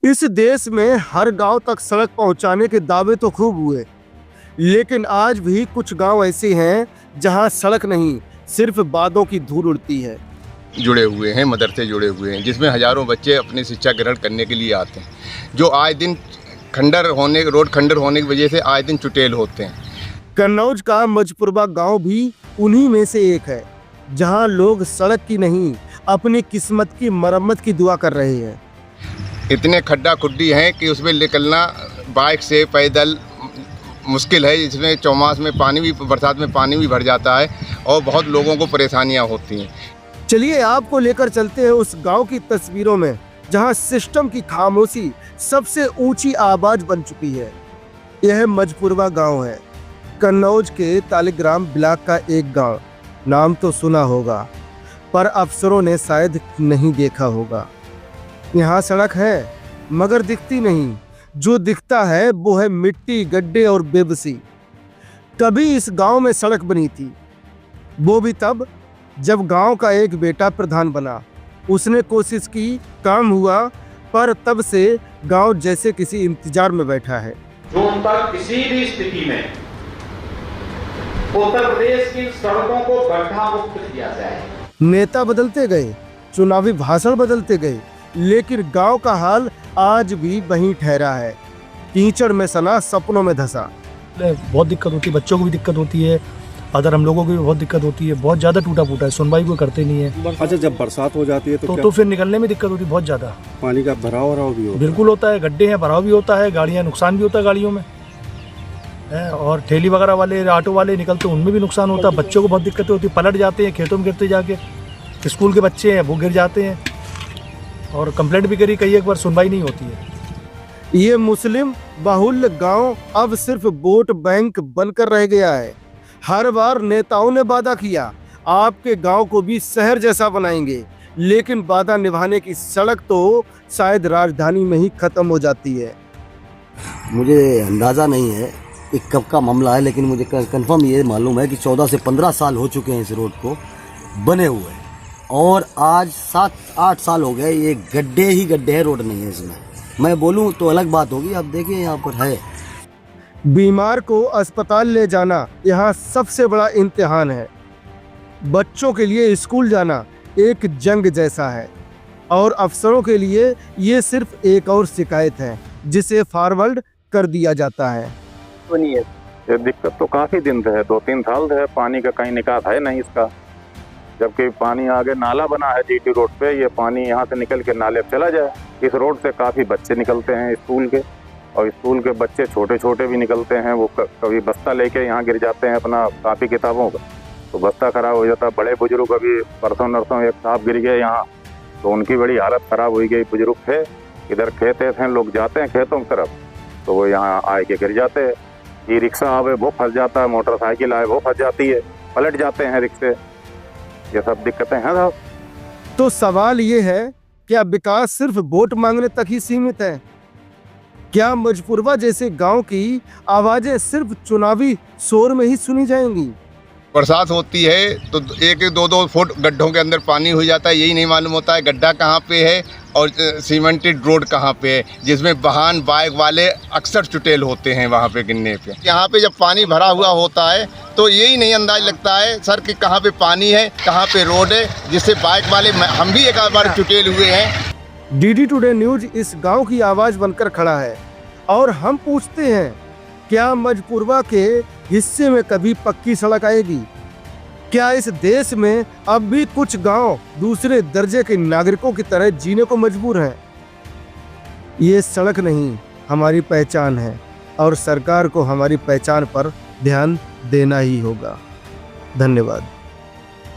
इस देश में हर गांव तक सड़क पहुंचाने के दावे तो खूब हुए, लेकिन आज भी कुछ गांव ऐसे हैं जहां सड़क नहीं, सिर्फ बातों की धूल उड़ती है। जुड़े हुए हैं, मदरसे जुड़े हुए हैं, जिसमें हजारों बच्चे अपनी शिक्षा ग्रहण करने के लिए आते हैं, जो आए दिन रोड खंडर होने की वजह से आए दिन चुटेल होते हैं। कन्नौज का मजपुरवा गांव भी उन्हीं में से एक है, जहां लोग सड़क की नहीं, अपनी किस्मत की मरम्मत की दुआ कर रहे हैं। इतने खड्डा खुड्डी हैं कि उसमें निकलना बाइक से पैदल मुश्किल है। इसमें चौमास में पानी भी, बरसात में पानी भी भर जाता है और बहुत लोगों को परेशानियां होती हैं। चलिए आपको लेकर चलते हैं उस गांव की तस्वीरों में, जहां सिस्टम की खामोशी सबसे ऊंची आवाज बन चुकी है। यह मजपुरवा गांव है, कन्नौज के तालिग्राम ब्लॉक का एक गांव। नाम तो सुना होगा, पर अफसरों ने शायद नहीं देखा होगा। यहाँ सड़क है मगर दिखती नहीं, जो दिखता है वो है मिट्टी, गड्ढे और बेबसी। कभी इस गांव में सड़क बनी थी, वो भी तब जब गांव का एक बेटा प्रधान बना। उसने कोशिश की, काम हुआ, पर तब से गांव जैसे किसी इंतजार में बैठा है। जून तक किसी भी स्थिति में उत्तर प्रदेश की सड़कों को गड्ढा मुक्त किया जाए। नेता बदलते गए, चुनावी भाषण बदलते गए, लेकिन गांव का हाल आज भी वहीं ठहरा है, कीचड़ में सना, सपनों में धंसा। बहुत दिक्कत होती है, बच्चों को भी दिक्कत होती है, अदर हम लोगों को भी बहुत दिक्कत होती है। बहुत ज़्यादा टूटा फूटा है, सुनवाई कोई करते नहीं है। अच्छा, जब बरसात हो जाती है तो फिर निकलने में दिक्कत होती है, बहुत ज़्यादा। पानी का भराव भी होता है? बिल्कुल होता है, गड्ढे हैं, भराव भी होता है, गाड़ियाँ, नुकसान भी होता है गाड़ियों में है। और ठेली वगैरह वाले, ऑटो वाले निकलते हैं, उनमें भी नुकसान होता है। बच्चों को बहुत दिक्कत होती है, पलट जाते हैं, खेतों में गिरते जाके। स्कूल के बच्चे हैं वो गिर जाते हैं, और कंप्लेंट भी करी कई एक बार, सुनवाई नहीं होती है। ये मुस्लिम बाहुल्य गांव अब सिर्फ वोट बैंक बनकर रह गया है। हर बार नेताओं ने वादा किया, आपके गांव को भी शहर जैसा बनाएंगे, लेकिन वादा निभाने की सड़क तो शायद राजधानी में ही खत्म हो जाती है। मुझे अंदाज़ा नहीं है कि कब का मामला है, लेकिन मुझे कंफर्म ये मालूम है कि 14 से 15 साल हो चुके हैं इस रोड को बने हुए, और आज 7-8 साल हो गए ये गड्ढे ही गड्ढे हैं, रोड नहीं है इसमें। मैं बोलूँ तो अलग बात होगी, अब देखिए यहाँ पर है। बीमार को अस्पताल ले जाना यहाँ सबसे बड़ा इम्तिहान है। बच्चों के लिए स्कूल जाना एक जंग जैसा है, और अफसरों के लिए ये सिर्फ एक और शिकायत है जिसे फॉरवर्ड कर दिया जाता है। ये दिक्कत तो काफी दिन से है, 2-3 साल से है। पानी का कहीं निकास है नहीं इसका, जबकि पानी आगे नाला बना है जीटी रोड पे। ये पानी यहाँ से निकल के नाले पे चला जाए। इस रोड से काफी बच्चे निकलते हैं स्कूल के, और स्कूल के बच्चे छोटे छोटे भी निकलते हैं। वो कभी बस्ता लेके यहाँ गिर जाते हैं अपना कापी किताबों का, तो बस्ता खराब हो जाता है। बड़े बुजुर्ग अभी परसों नरसों एक साहब गिर गए यहाँ, तो उनकी बड़ी हालत खराब हो गई। बुजुर्ग थे, इधर खेत हैं, लोग जाते हैं खेतों की तरफ, तो वो यहाँ आए के गिर जाते हैं। ये रिक्शा आवे वो फंस जाता है, मोटरसाइकिल आए वो फंस जाती है, पलट जाते हैं रिक्शे। ये सब दिक्कतें हैं साहब। तो सवाल ये है, क्या विकास सिर्फ वोट मांगने तक ही सीमित है? क्या मजपुरवा जैसे गांव की आवाजें सिर्फ चुनावी शोर में ही सुनी जाएंगी? बरसात होती है तो 1-2 फुट गड्ढों के अंदर पानी हो जाता है, यही नहीं मालूम होता है गड्ढा कहाँ पे है और सीमेंटेड रोड कहाँ पे है, जिसमें वाहन बाइक वाले अक्सर चुटेल होते हैं वहाँ पे गिरने पे। यहाँ पे जब पानी भरा हुआ होता है तो यही नहीं अंदाज लगता है सर कि कहाँ पे पानी है, कहाँ पे रोड है, जिससे बाइक वाले, हम भी एक बार चुटेल हुए हैं। डीडी टुडे न्यूज इस गांव की आवाज बनकर खड़ा है, और हम पूछते हैं, क्या मजपुरवा के हिस्से में कभी पक्की सड़क आएगी? क्या इस देश में अब भी कुछ गांव दूसरे दर्जे के नागरिकों की तरह जीने को मजबूर हैं? ये सड़क नहीं, हमारी पहचान है, और सरकार को हमारी पहचान पर ध्यान देना ही होगा। धन्यवाद।